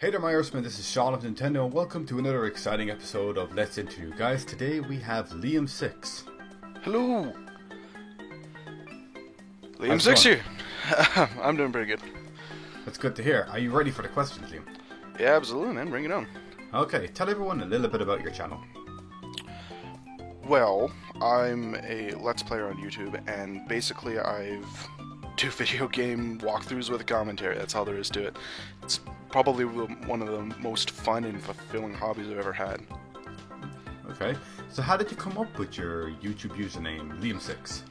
Hey there, my Earthman, this is Sean of Nintendo, and welcome to another exciting episode of Let's Interview. Guys, today we have Liam6. Hello! Liam How's it 6 going? here. I'm doing pretty good. That's good to hear. Are you ready for the questions, Liam? Yeah, absolutely, man. Bring it on. Okay, tell everyone a little bit about your channel. Well, I'm a Let's Player on YouTube, and basically I've do video game walkthroughs with commentary. That's all there is to it. It's probably one of the most fun and fulfilling hobbies I've ever had. Okay, so how did you come up with your YouTube username, Liam6?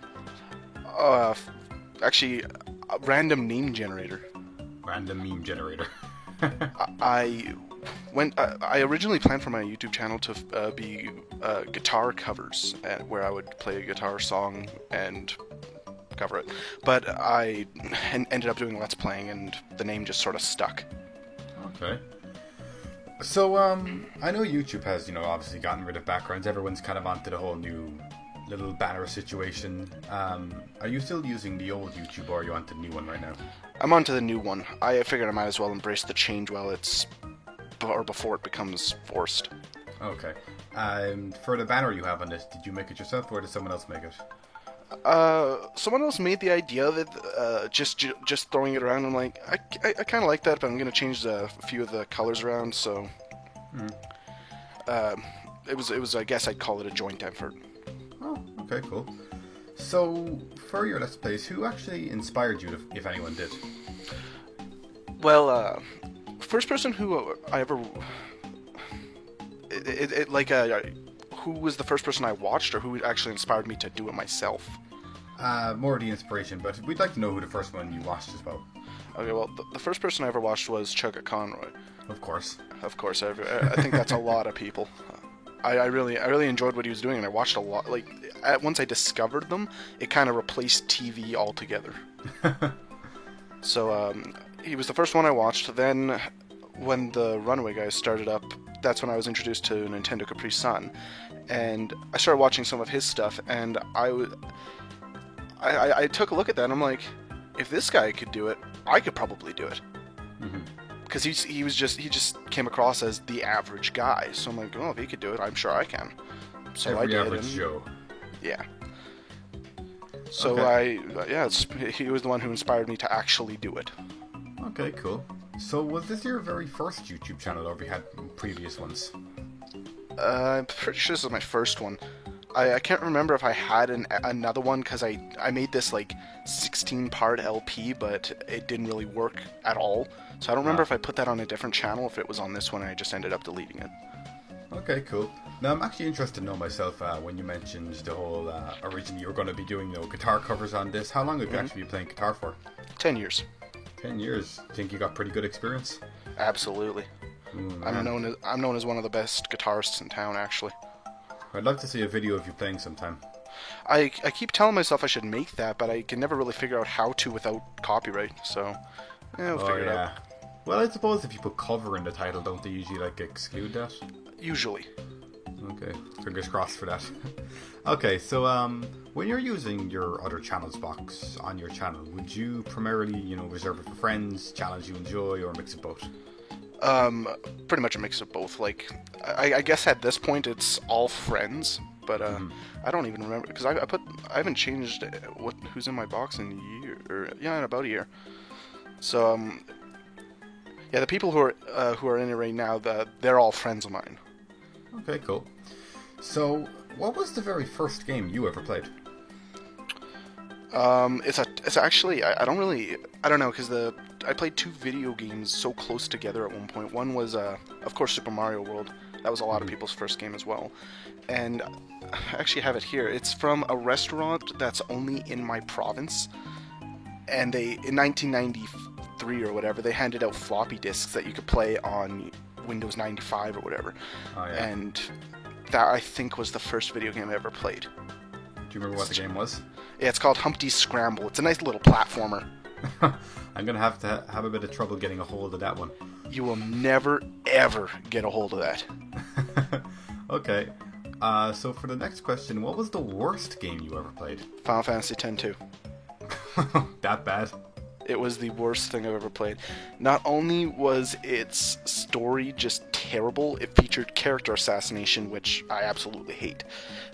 Actually, a random name generator. Random meme generator. I originally planned for my YouTube channel to be guitar covers, where I would play a guitar song and cover it. But I ended up doing Let's Playing, and the name just sort of stuck. Okay. So, I know YouTube has, obviously gotten rid of backgrounds. Everyone's kind of onto the whole new little banner situation. Are you still using the old YouTube, or are you onto the new one right now? I'm onto the new one. I figured I might as well embrace the change while before it becomes forced. Okay. For the banner you have on this, did you make it yourself, or did someone else make it? Someone else made the idea of it, just throwing it around. I'm like, I kind of like that, but I'm gonna change a few of the colors around. So, it was. I guess I'd call it a joint effort. Oh, okay, cool. So, for your Let's Plays, who actually inspired you, if anyone did? Well, first person who I ever, who was the first person I watched, or who actually inspired me to do it myself? More the inspiration, but we'd like to know who the first one you watched as well. Okay, well, the first person I ever watched was Chugga Conroy. Of course. Of course, I think that's a lot of people. I really enjoyed what he was doing, and I watched a lot. Once I discovered them, it kind of replaced TV altogether. So, he was the first one I watched. Then, when the Runaway guys started up, that's when I was introduced to Nintendo Capri Sun, and I started watching some of his stuff, and I took a look at that, and I'm like, if this guy could do it, I could probably do it. Because he just came across as the average guy, so I'm like, oh, if he could do it, I'm sure I can. So Every I did. average Joe. Yeah. So Okay. he was the one who inspired me to actually do it. Okay, cool. So, was this your very first YouTube channel, or have you had previous ones? I'm pretty sure this is my first one. I can't remember if I had another one, because I made this 16-part LP, but it didn't really work at all. So I don't remember if I put that on a different channel, if it was on this one, and I just ended up deleting it. Okay, cool. Now, I'm actually interested to know myself, when you mentioned the whole, originally you were going to be doing guitar covers on this. How long have you actually been playing guitar for? 10 years. 10 years. Think you got pretty good experience? Absolutely. I'm known as one of the best guitarists in town, actually. I'd love to see a video of you playing sometime. I keep telling myself I should make that, but I can never really figure out how to without copyright, so we'll figure it out. Well, I suppose if you put cover in the title, don't they usually exclude that? Usually. Okay, fingers crossed for that. Okay, so when you're using your other channels box on your channel, would you primarily, reserve it for friends, channels you enjoy, or a mix of both? Pretty much a mix of both. I guess at this point it's all friends, but I don't even remember, because I haven't changed who's in my box in a year, in about a year. So the people who are in it right now, they're all friends of mine. Okay, cool. So, what was the very first game you ever played? It's actually, I don't know, because I played two video games so close together at one point. One was, of course, Super Mario World. That was a lot of people's first game as well. And I actually have it here. It's from a restaurant that's only in my province. And in 1993 or whatever, they handed out floppy disks that you could play on Windows 95 or whatever. Oh, yeah. And that, I think, was the first video game I ever played. Do you remember what the game was? Yeah, it's called Humpty's Scramble. It's a nice little platformer. I'm going to have a bit of trouble getting a hold of that one. You will never, ever get a hold of that. Okay. So for the next question, what was the worst game you ever played? Final Fantasy X-2. That bad? It was the worst thing I've ever played. Not only was its story just terrible, it featured character assassination, which I absolutely hate.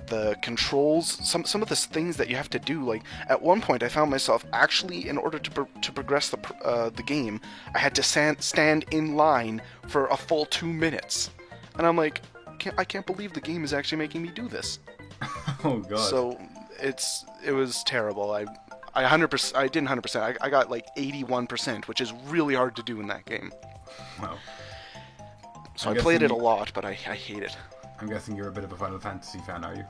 The controls, some of the things that you have to do, like at one point I found myself actually, in order to progress the game, I had to stand in line for a full 2 minutes, and I'm like, I can't believe the game is actually making me do this. Oh god. So it was terrible. I 100%. I didn't 100%. I got like 81%, which is really hard to do in that game. Wow. So I played it a lot, but I hate it. I'm guessing you're a bit of a Final Fantasy fan, are you?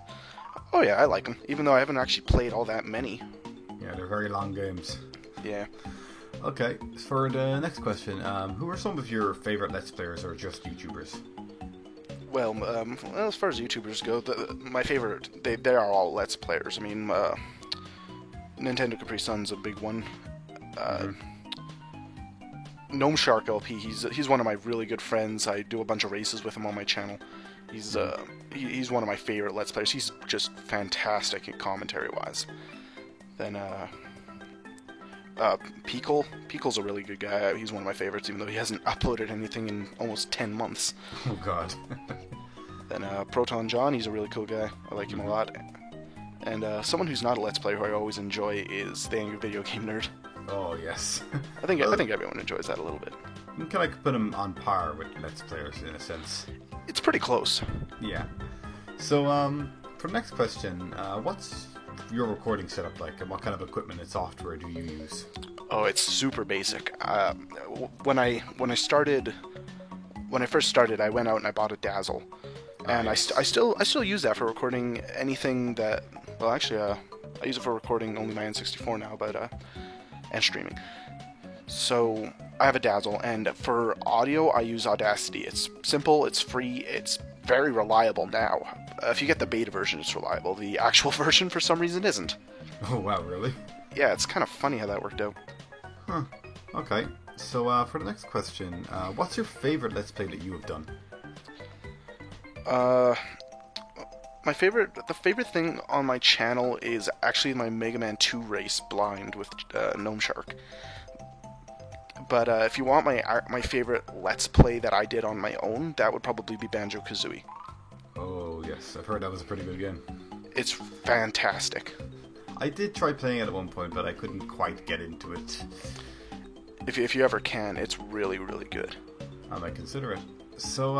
Oh yeah, I like them, even though I haven't actually played all that many. Yeah, they're very long games. Yeah. Okay, for the next question, who are some of your favorite Let's Players or just YouTubers? Well, as far as YouTubers go, my favorite, they are all Let's Players. I mean, Nintendo Capri Sun's a big one. Gnome Shark LP, he's one of my really good friends. I do a bunch of races with him on my channel. He's one of my favorite Let's Players. He's just fantastic at commentary-wise. Then, Peekle. Peekle's a really good guy. He's one of my favorites, even though he hasn't uploaded anything in almost 10 months. Oh god. Then, Proton John, he's a really cool guy. I like him a lot. And, someone who's not a Let's Player who I always enjoy is the Angry Video Game Nerd. Oh yes. I think everyone enjoys that a little bit. You can put him on par with Let's Players in a sense. It's pretty close. Yeah. So, for the next question, what's your recording setup like, and what kind of equipment and software do you use? Oh, it's super basic. When I first started, I went out and I bought a Dazzle, and nice. I still use that for recording anything that. Well, actually, I use it for recording only my N64 now, but and streaming. So I have a Dazzle, and for audio, I use Audacity. It's simple, it's free, it's very reliable now. If you get the beta version, it's reliable. The actual version, for some reason, isn't. Oh wow, really? Yeah, it's kind of funny how that worked out. Huh. Okay. So for the next question, what's your favorite Let's Play that you have done? The favorite thing on my channel is actually my Mega Man 2 race blind with Gnome Shark. But if you want my favorite Let's Play that I did on my own, that would probably be Banjo-Kazooie. Oh yes, I've heard that was a pretty good game. It's fantastic. I did try playing it at one point, but I couldn't quite get into it. If you ever can, it's really, really good. I might consider it. So,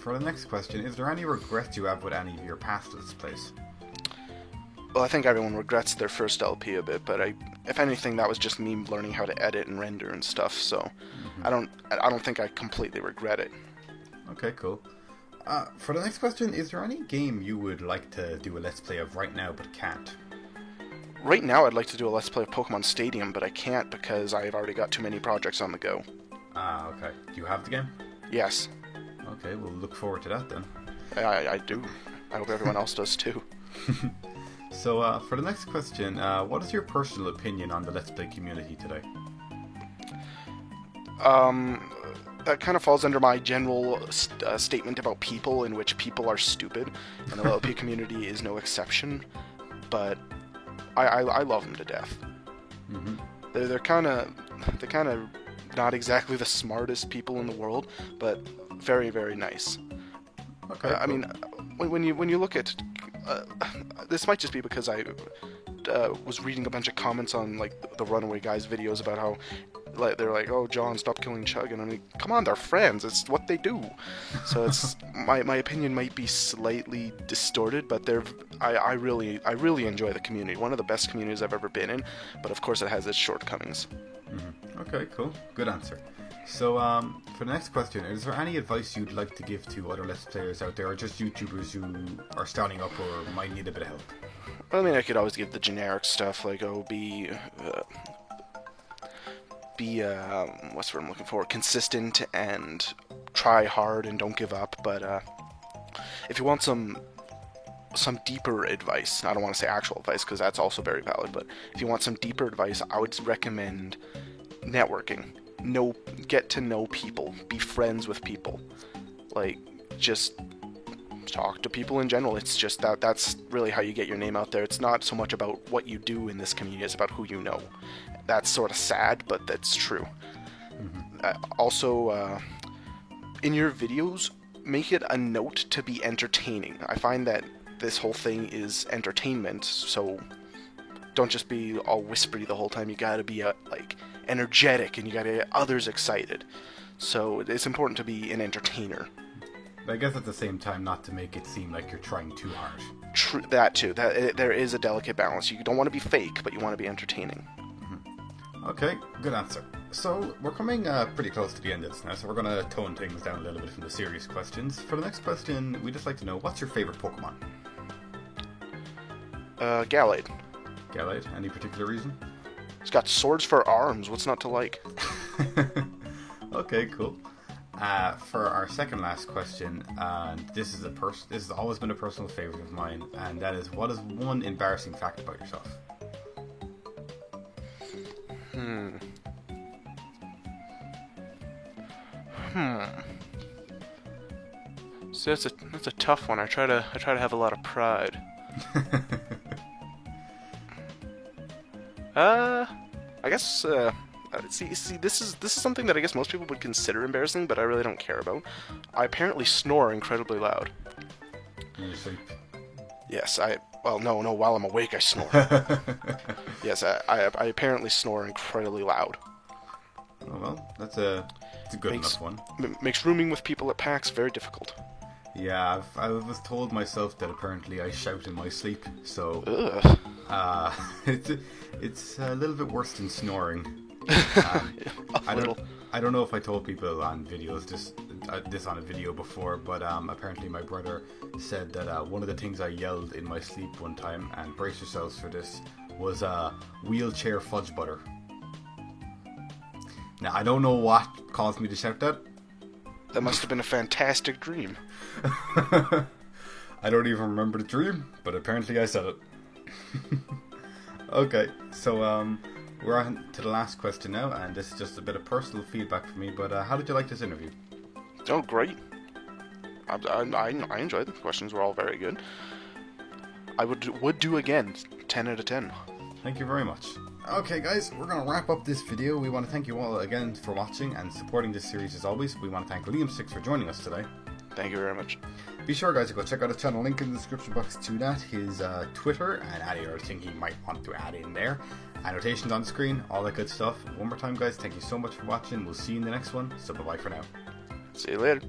for the next question, is there any regrets you have with any of your past Let's Plays? Well, I think everyone regrets their first LP a bit, but if anything, that was just me learning how to edit and render and stuff. So, I don't think I completely regret it. Okay, cool. For the next question, is there any game you would like to do a Let's Play of right now but can't? Right now, I'd like to do a Let's Play of Pokemon Stadium, but I can't because I've already got too many projects on the go. Ah, okay. Do you have the game? Yes. Okay, we'll look forward to that then. I do. I hope everyone else does too. So, for the next question, what is your personal opinion on the Let's Play community today? That kind of falls under my general statement about people, in which people are stupid, and the LP community is no exception. But I love them to death. Mm-hmm. They're kind of not exactly the smartest people in the world, but very, very nice. Okay. I mean, when you look at this, might just be because I was reading a bunch of comments on the Runaway Guys videos about how they're like, "Oh, John, stop killing Chug," and I'm like, "Come on, they're friends. It's what they do." So it's my opinion might be slightly distorted, but I really enjoy the community. One of the best communities I've ever been in, but of course it has its shortcomings. Mm-hmm. Okay, cool. Good answer. So, for the next question, is there any advice you'd like to give to other Let's Players out there, or just YouTubers who are starting up or might need a bit of help? Well, I mean, I could always give the generic stuff, like, be what's what I'm looking for, consistent and try hard and don't give up. But if you want some deeper advice, I don't want to say actual advice because that's also very valid, but if you want some deeper advice, I would recommend networking. Get to know people, be friends with people, just talk to people in general. It's just that's really how you get your name out there. It's not so much about what you do in this community, it's about who you know. That's sort of sad, but that's true. Also, in your videos, make it a note to be entertaining. I find that this whole thing is entertainment, so don't just be all whispery the whole time. You gotta be energetic, and you gotta get others excited. So it's important to be an entertainer. But I guess at the same time, not to make it seem like you're trying too hard. True, that too. There is a delicate balance. You don't want to be fake, but you want to be entertaining. Okay, good answer. So, we're coming pretty close to the end of this now, so we're going to tone things down a little bit from the serious questions. For the next question, we'd just like to know, what's your favourite Pokemon? Gallade. Gallade? Any particular reason? It's got swords for arms. What's not to like? Okay, cool. For our second last question, this has always been a personal favourite of mine, and that is, what is one embarrassing fact about yourself? So that's a tough one. I try to have a lot of pride. I guess see this is something that I guess most people would consider embarrassing, but I really don't care about. I apparently snore incredibly loud. In your sleep? Yes, no, while I'm awake I snore. Yes, I apparently snore incredibly loud. Oh well, it's a good enough one. Makes rooming with people at PAX very difficult. Yeah, I was told myself that apparently I shout in my sleep, so it's a little bit worse than snoring. I don't know if I told people on videos this on a video before, but apparently my brother said that one of the things I yelled in my sleep one time, and brace yourselves for this, was wheelchair fudge butter. Now I don't know what caused me to shout that. That must have been a fantastic dream. I don't even remember the dream, but apparently I said it. Okay, so we're on to the last question now, and this is just a bit of personal feedback for me, but how did you like this interview? Oh, great. I enjoyed them. The questions were all very good. I would do again. 10 out of 10. Thank you very much. Okay guys, we're going to wrap up this video. We want to thank you all again for watching and supporting this series as always. We want to thank Liam6 for joining us today. Thank you very much. Be sure guys to go check out his channel, link in the description box to that, his Twitter, and any other thing he might want to add in there. Annotations on the screen, all that good stuff. One more time guys, thank you so much for watching. We'll see you in the next one, so bye bye for now. See you later.